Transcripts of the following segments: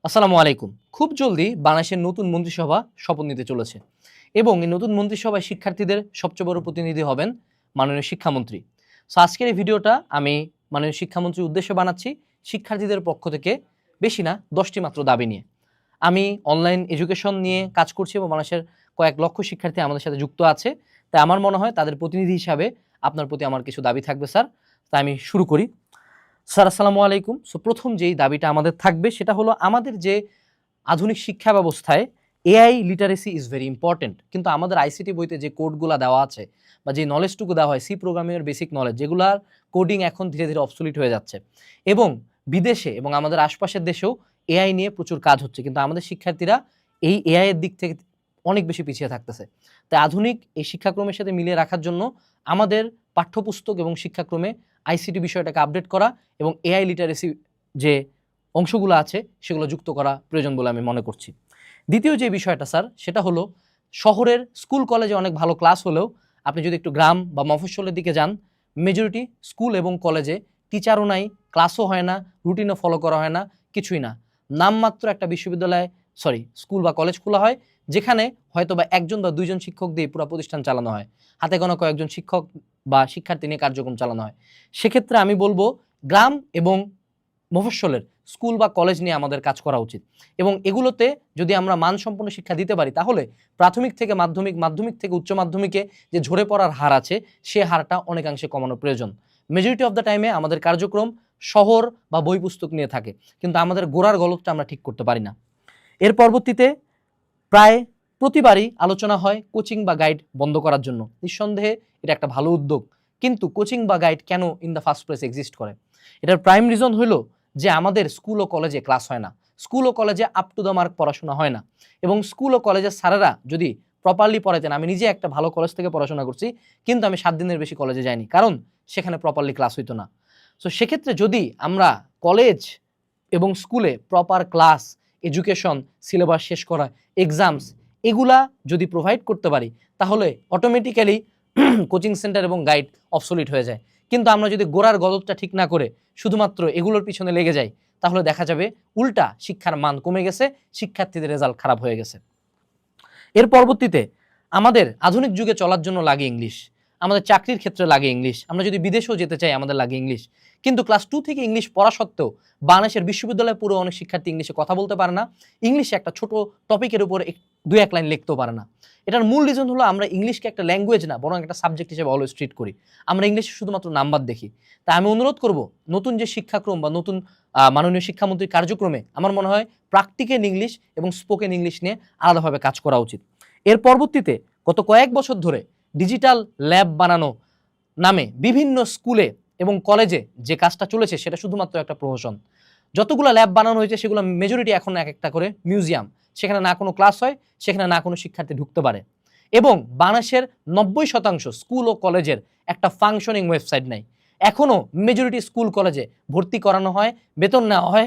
আসসালামু আলাইকুম। খুব জলদি বাংলাদেশের নতুন মন্ত্রিসভা শপথ নিতে চলেছে এবং এই নতুন মন্ত্রিসভায় শিক্ষার্থীদের সবচেয়ে বড় প্রতিনিধি হবেন মাননীয় শিক্ষামন্ত্রী। সো আজকের এই ভিডিওটা আমি মাননীয় শিক্ষামন্ত্রীর উদ্দেশ্যে বানাচ্ছি শিক্ষার্থীদের পক্ষ থেকে বেশি না 10টি মাত্র দাবি নিয়ে। আমি অনলাইন এডুকেশন নিয়ে কাজ করছি এবং বাংলাদেশের কয়েক লক্ষ শিক্ষার্থী আমাদের সাথে যুক্ত আছে। তাই আমার মনে হয় তাদের প্রতিনিধি হিসাবে আপনার প্রতি আমার কিছু দাবি থাকবে স্যার। তাই আমি শুরু করি। স্যার আসসালামু আলাইকুম। সো প্রথম যেই দাবিটা আমাদের থাকবে সেটা হলো আমাদের যে আধুনিক শিক্ষা ব্যবস্থায় AI literacy is very important, কিন্তু আমাদের আইসিটি বইতে যে কোডগুলো দেওয়া আছে বা যে নলেজটুকু দেওয়া হয় সি প্রোগ্রামিংয়ের বেসিক নলেজ, যেগুলার কোডিং এখন ধীরে ধীরে অবসলিট হয়ে যাচ্ছে এবং বিদেশে এবং আমাদের আশপাশের দেশেও এআই নিয়ে প্রচুর কাজ হচ্ছে, কিন্তু আমাদের শিক্ষার্থীরা এই এআই এর দিক থেকে অনেক বেশি পিছিয়ে থাকতেছে। তাই আধুনিক এই শিক্ষাক্রমের সাথে মিলিয়ে রাখার জন্য আমাদের পাঠ্যপুস্তক এবং শিক্ষাক্রমে আইসিটি বিষয়টাকে আপডেট করা এবং এআই লিটারেসি যে অংশগুলো আছে সেগুলো যুক্ত করা প্রয়োজন বলে আমি মনে করছি। দ্বিতীয় যে বিষয়টা স্যার সেটা হলো শহরের স্কুল কলেজে অনেক ভালো ক্লাস হলেও আপনি যদি একটু গ্রাম বা মফস্বলের দিকে যান, মেজরিটি স্কুল এবং কলেজে টিচারও নাই, ক্লাসও হয় না, রুটিনও ফলো করা হয় না, কিছুই না। নামমাত্র একটা বিশ্ববিদ্যালয় স্কুল বা কলেজ খোলা হয় যেখানে হয়তো বা একজন বা দুইজন শিক্ষক দিয়ে পুরো প্রতিষ্ঠান চালানো হয়, হাতে গোনা কয়েকজন শিক্ষক বা শিক্ষার্থী নিয়ে কার্যক্রম চালানো হয়। সেক্ষেত্রে আমি বলবো গ্রাম এবং মফস্বলের স্কুল বা কলেজ নিয়ে আমাদের কাজ করা উচিত এবং এগুলোতে যদি আমরা মানসম্পন্ন শিক্ষা দিতে পারি তাহলে প্রাথমিক থেকে মাধ্যমিক, মাধ্যমিক থেকে উচ্চ মাধ্যমিকে যে ঝরে পড়ার হার আছে সে হারটা অনেকাংশে কমানো প্রয়োজন। মেজরিটি অফ দ্য টাইমে আমাদের কার্যক্রম শহর বা বই পুস্তক নিয়ে থাকে, কিন্তু আমাদের গোড়ার গলতটা আমরা ঠিক করতে পারি না। এর পরবর্তীতে প্রায় প্রতিবারই আলোচনা হয় কোচিং বা গাইড বন্ধ করার জন্য। নিঃসন্দেহে এটা একটা ভালো উদ্যোগ, কিন্তু কোচিং বা গাইড কেন in the first place exist করে? এটার প্রাইম রিজন হলো যে আমাদের স্কুল ও কলেজে ক্লাস হয় না, স্কুল ও কলেজে আপ টু দ্য মার্ক পড়াশোনা হয় না এবং স্কুল ও কলেজের স্যারেরা যদি প্রপারলি পড়াতেন, আমি নিজে একটা ভালো কলেজ থেকে পড়াশোনা করছি কিন্তু আমি 7 দিনের বেশি কলেজে যাইনি, কারণ সেখানে প্রপারলি ক্লাস হইতো না। সো সেক্ষেত্রে যদি আমরা কলেজ এবং স্কুলে প্রপার ক্লাস, এডুকেশন, সিলেবাস শেষ করা, এক্সামস এগুলা যদি প্রোভাইড করতে পারি তাহলে অটোমেটিক্যালি কোচিং সেন্টার এবং গাইড অবসলিট হয়ে যায়। কিন্তু আমরা যদি গোড়ার গলতটা ঠিক না করে শুধুমাত্র এগুলোর পিছনে লেগে যাই তাহলে দেখা যাবে উল্টা শিক্ষার মান কমে গেছে, শিক্ষার্থীদের রেজাল্ট খারাপ হয়ে গেছে। এর পরবর্তীতে আমাদের আধুনিক যুগে চলার জন্য লাগে ইংলিশ, আমাদের চাকরির ক্ষেত্রে লাগে ইংলিশ, আমরা যদি বিদেশেও যেতে চাই আমাদের লাগে ইংলিশ, কিন্তু ক্লাস 2 থেকে ইংলিশ পড়া সত্ত্বেও বাংলাদেশের বিশ্ববিদ্যালয়ে পুরো অনেক শিক্ষার্থী ইংলিশে কথা বলতে পারে না, ইংলিশে একটা ছোট টপিকের উপর 2-1 লাইন লিখতেও পারে না। এটার মূল রিজন হলো আমরা ইংলিশকে একটা ল্যাঙ্গুয়েজ না বরং একটা সাবজেক্ট হিসেবে অলওয়েজ ট্রিট করি, আমরা ইংলিশে শুধুমাত্র নাম্বার দেখি। তাই আমি অনুরোধ করব নতুন যে শিক্ষাক্রম বা নতুন মাননীয় শিক্ষামন্ত্রীর কার্যক্রমে আমার মনে হয় প্র্যাকটিক্যাল ইংলিশ এবং স্পোকেন ইংলিশ নিয়ে আলাদাভাবে কাজ করা উচিত। এর পরবর্তীতে গত কয়েক বছর ধরে ডিজিটাল ল্যাব বানানো নামে বিভিন্ন স্কুলে এবং কলেজে যে কাজটা চলেছে সেটা শুধুমাত্র একটা প্রহসন। যতগুলো ল্যাব বানানো হয়েছে সেগুলো মেজরিটি এখন এক একটা করে মিউজিয়াম, সেখানে না কোনো ক্লাস হয়, সেখানে না কোনো শিক্ষার্থী ঢুকতে পারে এবং বাংলাদেশের 90% স্কুল ও কলেজের একটা ফাংশনিং ওয়েবসাইট নাই। এখনও মেজরিটি স্কুল কলেজে ভর্তি করানো হয়, বেতন নেওয়া হয়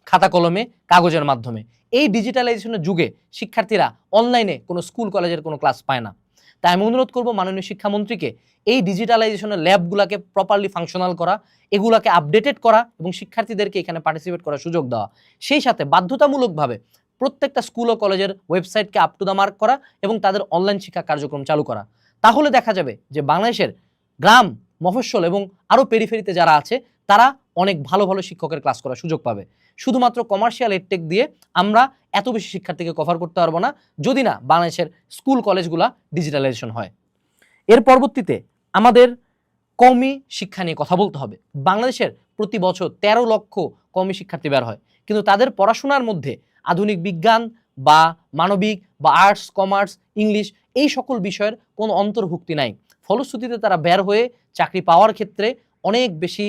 খাতা কলমে কাগজের মাধ্যমে। এই ডিজিটালাইজেশনের যুগে শিক্ষার্থীরা অনলাইনে কোনো স্কুল কলেজের কোনো ক্লাস পায় না। তাই আমি অনুরোধ করব মাননীয় শিক্ষামন্ত্রীকে এই ডিজিটালাইজেশনের ল্যাবগুলোকে প্রপারলি ফাংশনাল করা, এগুলাকে আপডেটেড করা এবং শিক্ষার্থীদেরকে এখানে পার্টিসিপেট করার সুযোগ দেওয়া। সেই সাথে বাধ্যতামূলকভাবে প্রত্যেকটা স্কুল ও কলেজের ওয়েবসাইটকে আপ টু দ্য মার্ক করা এবং তাদের অনলাইন শিক্ষা কার্যক্রম চালু করা। তাহলে দেখা যাবে যে বাংলাদেশের গ্রাম, মফস্বল এবং আরও পেরিফেরিতে যারা আছে তারা অনেক ভালো ভালো শিক্ষকের ক্লাস করার সুযোগ পাবে। শুধুমাত্র কমার্শিয়াল এডটেক দিয়ে আমরা এত বেশি শিক্ষার্থীকে কভার করতে পারবো না যদি না বাংলাদেশের স্কুল কলেজগুলা ডিজিটালাইজেশন হয়। এর পরবর্তীতে আমাদের কওমি শিক্ষা নিয়ে কথা বলতে হবে। বাংলাদেশের প্রতি বছর 13 লক্ষ কওমি শিক্ষার্থী বের হয়, কিন্তু তাদের পড়াশোনার মধ্যে আধুনিক বিজ্ঞান বা মানবিক বা আর্টস, কমার্স, ইংলিশ এই সকল বিষয়ের কোনো অন্তর্ভুক্তি নাই। ফলশ্রুতিতে তারা বের হয়ে চাকরি পাওয়ার ক্ষেত্রে অনেক বেশি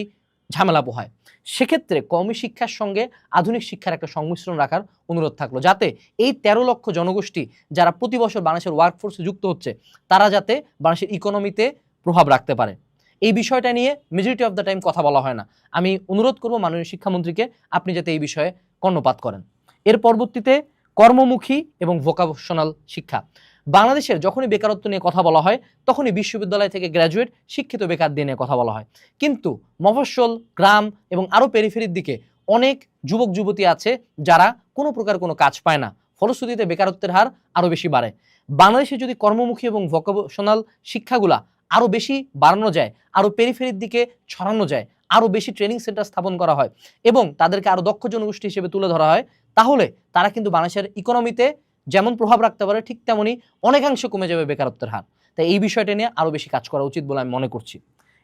ঝামেলা পোহায়। সেক্ষেত্রে কওমি শিক্ষার সঙ্গে আধুনিক শিক্ষার একটা সংমিশ্রণ রাখার অনুরোধ থাকলো, যাতে এই 13 লক্ষ জনগোষ্ঠী যারা প্রতি বছর বাংলাদেশের ওয়ার্কফোর্সে যুক্ত হচ্ছে তারা যাতে বাংলাদেশের ইকোনমিতে প্রভাব রাখতে পারে। এই বিষয়টা নিয়ে মেজরিটি অফ দ্য টাইম কথা বলা হয় না। আমি অনুরোধ করব মাননীয় শিক্ষামন্ত্রীকে আপনি যাতে এই বিষয়ে কর্ণপাত করেন। এর পরবর্তীতে কর্মমুখী এবং ভোকাশনাল শিক্ষা। বাংলাদেশের যখনই বেকারত্ব নিয়ে কথা বলা হয় তখনই বিশ্ববিদ্যালয় থেকে গ্র্যাজুয়েট শিক্ষিত বেকারদের নিয়ে কথা বলা হয়, কিন্তু মফস্বল, গ্রাম এবং আরও পেরিফেরির দিকে অনেক যুবক যুবতী আছে যারা কোনো প্রকার কোনো কাজ পায় না, ফলশ্রুতিতে বেকারত্বের হার আরও বেশি বাড়ে। বাংলাদেশে যদি কর্মমুখী এবং ভোকেশনাল শিক্ষাগুলা আরও বেশি বাড়ানো যায়, আরও পেরিফেরির দিকে ছড়ানো যায়, আরও বেশি ট্রেনিং সেন্টার স্থাপন করা হয় এবং তাদেরকে আরও দক্ষ জনগোষ্ঠী হিসেবে তুলে ধরা হয়, তাহলে তারা কিন্তু বাংলাদেশের ইকোনমিতে যেমন প্রভাব রাখতে পারে, ঠিক তেমনই অনেকাংশে কমে যাবে বেকারত্বের হার। তাই এই বিষয়টা নিয়ে আরও বেশি কাজ করা উচিত বলে আমি মনে করছি।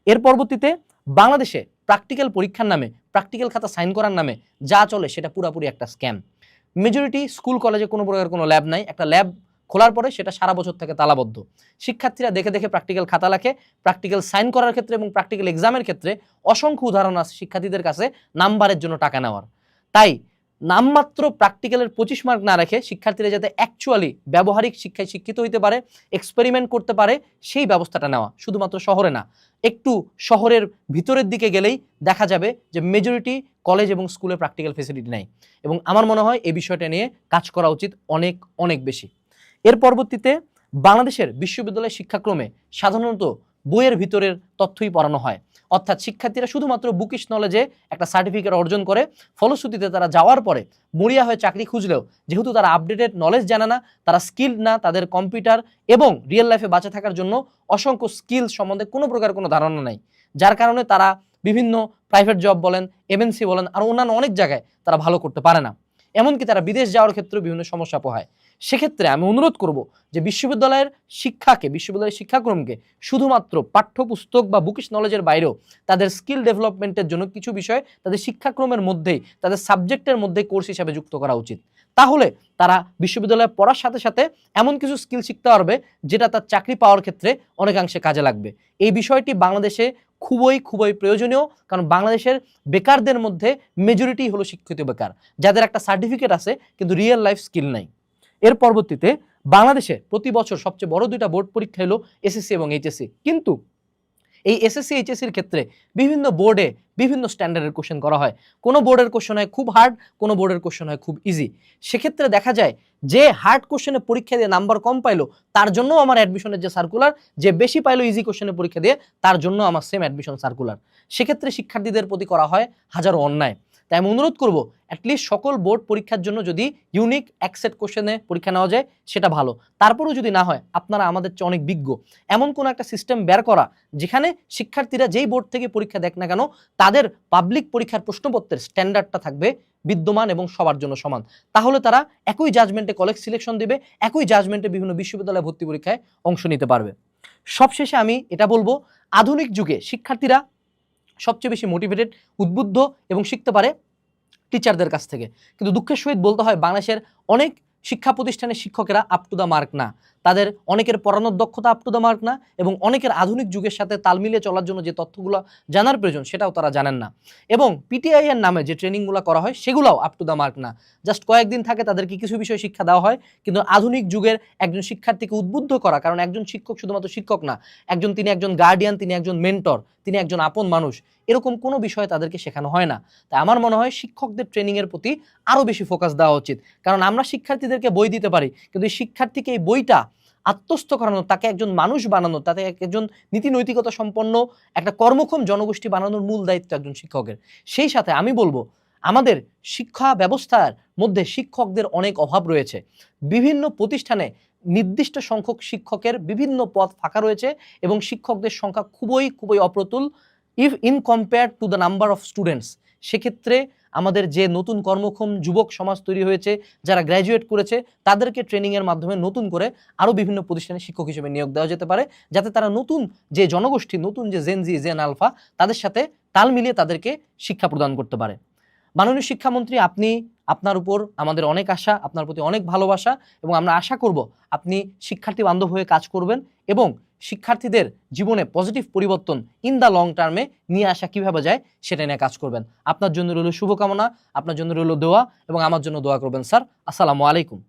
এর পরবর্তীতে বাংলাদেশে প্র্যাকটিক্যাল পরীক্ষার নামে, প্র্যাকটিক্যাল খাতা সাইন করার নামে যা চলে সেটা পুরোপুরি একটা স্ক্যাম। মেজরিটি স্কুল কলেজে কোনো প্রকার কোনো ল্যাব নাই, একটা ল্যাব খোলার পরে সেটা সারা বছর থেকে তালাবদ্ধ। শিক্ষার্থীরা দেখে দেখে প্র্যাকটিক্যাল খাতা লেখে, প্র্যাকটিক্যাল সাইন করার ক্ষেত্রে এবং প্র্যাকটিক্যাল এক্সামের ক্ষেত্রে অসংখ্য উদাহরণ আছে শিক্ষার্থীদের কাছে নাম্বারের জন্য টাকা নেওয়ার। তাই নামমাত্র প্র্যাকটিক্যালের 25 মার্ক না রেখে শিক্ষার্থীরা যাতে অ্যাকচুয়ালি ব্যবহারিক শিক্ষায় শিক্ষিত হইতে পারে, এক্সপেরিমেন্ট করতে পারে, সেই ব্যবস্থাটা নেওয়া। শুধুমাত্র শহরে না, একটু শহরের ভিতরের দিকে গেলেই দেখা যাবে যে মেজরিটি কলেজ এবং স্কুলে প্র্যাকটিক্যাল ফেসিলিটি নেই, এবং আমার মনে হয় এই বিষয়টা নিয়ে কাজ করা উচিত অনেক অনেক বেশি। এর পরবর্তীতে বাংলাদেশের বিশ্ববিদ্যালয় শিক্ষাক্রমে সাধারণত বইয়ের ভিতরের তথ্যই পড়ানো হয়, অর্থাৎ শিক্ষার্থীরা শুধুমাত্র বুকিশ নলেজে একটা সার্টিফিকেট অর্জন করে, ফলশ্রুতিতে তারা যাওয়ার পরে মরিয়া হয়ে চাকরি খুঁজলেও যেহেতু তারা আপডেটেড নলেজ জানে না, তারা স্কিল্ড না, তাদের কম্পিউটার এবং রিয়েল লাইফে বাঁচে থাকার জন্য অসংখ্য স্কিল সম্বন্ধে কোনো প্রকার কোনো ধারণা নেই, যার কারণে তারা বিভিন্ন প্রাইভেট জব বলেন, এমএনসি বলেন, আর অন্যান্য অনেক জায়গায় তারা ভালো করতে পারে না। এমনকি তারা বিদেশ যাওয়ার ক্ষেত্রেও বিভিন্ন সমস্যা পোহায়। সেক্ষেত্রে আমি অনুরোধ করব যে বিশ্ববিদ্যালয়ের বিশ্ববিদ্যালয়ের শিক্ষাক্রমকে শুধুমাত্র পাঠ্যপুস্তক বা বুকিশ নলেজের বাইরেও তাদের স্কিল ডেভেলপমেন্টের জন্য কিছু বিষয় তাদের শিক্ষাক্রমের মধ্যেই, তাদের সাবজেক্টের মধ্যে কোর্স হিসাবে যুক্ত করা উচিত। তাহলে তারা বিশ্ববিদ্যালয়ে পড়ার সাথে সাথে এমন কিছু স্কিল শিখতে পারবে যেটা তার চাকরি পাওয়ার ক্ষেত্রে অনেকাংশে কাজে লাগবে। এই বিষয়টি বাংলাদেশে খুবই খুবই প্রয়োজনীয়, কারণ বাংলাদেশের বেকারদের মধ্যে মেজরিটি হলো শিক্ষিত বেকার, যাদের একটা সার্টিফিকেট আছে কিন্তু রিয়েল লাইফ স্কিল নাই। এর পরবর্তীতে বাংলাদেশে প্রতি বছর সবচেয়ে বড় দুইটা বোর্ড পরীক্ষা হলো এসএসসি এবং এইচএসসি, কিন্তু এই এসএসসি এইচএসসির ক্ষেত্রে বিভিন্ন বোর্ডে বিভিন্ন স্ট্যান্ডার্ডের কোশ্চেন করা হয়। কোনো বোর্ডের কোশ্চেন হয় খুব হার্ড, কোনো বোর্ডের কোশ্চেন হয় খুব ইজি। সেক্ষেত্রে দেখা যায় যে হার্ড কোশ্চেনে পরীক্ষা দিয়ে নাম্বার কম পাইলো তার জন্য আমার অ্যাডমিশনের যে সার্কুলার, যে বেশি পাইলো ইজি কোশ্চেনে পরীক্ষা দিয়ে তার জন্য আমার সেম অ্যাডমিশন সার্কুলার। সেক্ষেত্রে শিক্ষার্থীদের প্রতি করা হয় হাজারো অন্যায়। তাই আমি অনুরোধ করব অ্যাটলিস্ট সকল বোর্ড পরীক্ষার জন্য যদি ইউনিক এক সেট কোশ্চেনে পরীক্ষা নেওয়া যায় সেটা ভালো। তারপরেও যদি না হয়, আপনারা আমাদের চেয়ে অনেক বিজ্ঞ, এমন কোনো একটা সিস্টেম বের করা যেখানে শিক্ষার্থীরা যেই বোর্ড থেকে পরীক্ষা দেখ না কেন তাদের পাবলিক পরীক্ষার প্রশ্নপত্রের স্ট্যান্ডার্ডটা থাকবে বিদ্যমান এবং সবার জন্য সমান। তাহলে তারা একই জাজমেন্টে কলেজ সিলেকশন দেবে, একই জাজমেন্টে বিভিন্ন বিশ্ববিদ্যালয়ে ভর্তি পরীক্ষায় অংশ নিতে পারবে। সবশেষে আমি এটা বলবো, আধুনিক যুগে শিক্ষার্থীরা সবচেয়ে বেশি মোটিভেটেড, উদ্বুদ্ধ এবং শিখতে পারে টিচারদের কাছ থেকে। কিন্তু দুঃখের সহিত বলতে হয় বাংলাদেশের অনেক শিক্ষা প্রতিষ্ঠানের শিক্ষকেরা আপ টু দ্য মার্ক না, তাদের অনেকের পড়ানোর দক্ষতা আপ টু দ্য মার্ক না, এবং অনেকের আধুনিক যুগের সাথে তাল মিলিয়ে চলার জন্য যে তথ্যগুলো জানার প্রয়োজন সেটাও তারা জানেন না, এবং পিটিআই এর নামে যে ট্রেনিংগুলো করা হয় সেগুলোও আপ টু দ্য মার্ক না। জাস্ট কয়েকদিন থাকে, তাদেরকে কিছু বিষয় শিক্ষা দেওয়া হয়, কিন্তু আধুনিক যুগের একজন শিক্ষার্থীকে উদ্বুদ্ধ করা, কারণ একজন শিক্ষক শুধুমাত্র শিক্ষক না, তিনি একজন গার্ডিয়ান, তিনি একজন মেন্টর, তিনি একজন আপন মানুষ, এরকম কোনো বিষয় তাদেরকে শেখানো হয় না। তাই আমার মনে হয় শিক্ষকদের ট্রেনিংয়ের প্রতি আরও বেশি ফোকাস দেওয়া উচিত, কারণ আমরা শিক্ষার্থীদেরকে বই দিতে পারি, কিন্তু এই শিক্ষার্থীকে এই বইটা আত্মস্থ করানো, তাকে একজন মানুষ বানানো, তাতে একজন নীতি নৈতিকতা সম্পন্ন একটা কর্মক্ষম জনগোষ্ঠী বানানোর মূল দায়িত্ব একজন শিক্ষকের। সেই সাথে আমি বলবো আমাদের শিক্ষা ব্যবস্থার মধ্যে শিক্ষকদের অনেক অভাব রয়েছে। বিভিন্ন প্রতিষ্ঠানে নির্দিষ্ট সংখ্যক শিক্ষকের বিভিন্ন পদ ফাঁকা রয়েছে এবং শিক্ষকদের সংখ্যা খুবই খুবই অপ্রতুল if in compare to the number of students. সেক্ষেত্রে আমাদের যে নতুন কর্মক্ষম যুবক সমাজ তৈরি হয়েছে, যারা গ্র্যাজুয়েট করেছে, তাদেরকে ট্রেনিংয়ের মাধ্যমে নতুন করে আরও বিভিন্ন প্রতিষ্ঠানে শিক্ষক হিসেবে নিয়োগ দেওয়া যেতে পারে, যাতে তারা নতুন যে জনগোষ্ঠী, নতুন যে জেনজি, জেন আলফা, তাদের সাথে তাল মিলিয়ে তাদেরকে শিক্ষা প্রদান করতে পারে। মাননীয় শিক্ষামন্ত্রী, আপনার উপর আমাদের অনেক আশা, আপনার প্রতি অনেক ভালোবাসা, এবং আমরা আশা করব আপনি শিক্ষার্থী বান্ধব হয়ে কাজ করবেন এবং শিক্ষার্থীদের জীবনে পজিটিভ পরিবর্তন ইন দ্য লং টার্মে নিয়ে আসা কিভাবে যায় সেটা নিয়ে কাজ করবেন। আপনার জন্য রইল শুভকামনা, আপনার জন্য রইল দোয়া, এবং আমার জন্য দোয়া করবেন স্যার। আসসালামু আলাইকুম।